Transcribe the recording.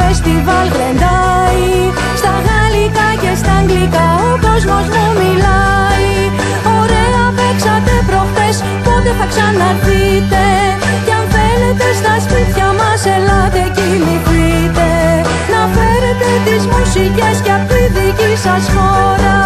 φεστιβάλ γλεντάει. Στα γαλλικά και στα αγγλικά ο κόσμος μου μιλάει. Ωραία παίξατε προχτές, πότε θα ξαναρθείτε? Κι αν θέλετε στα σπίτια μας ελάτε κοιμηθείτε. Να φέρετε τις μουσικές και απ' τη δική σας χώρα.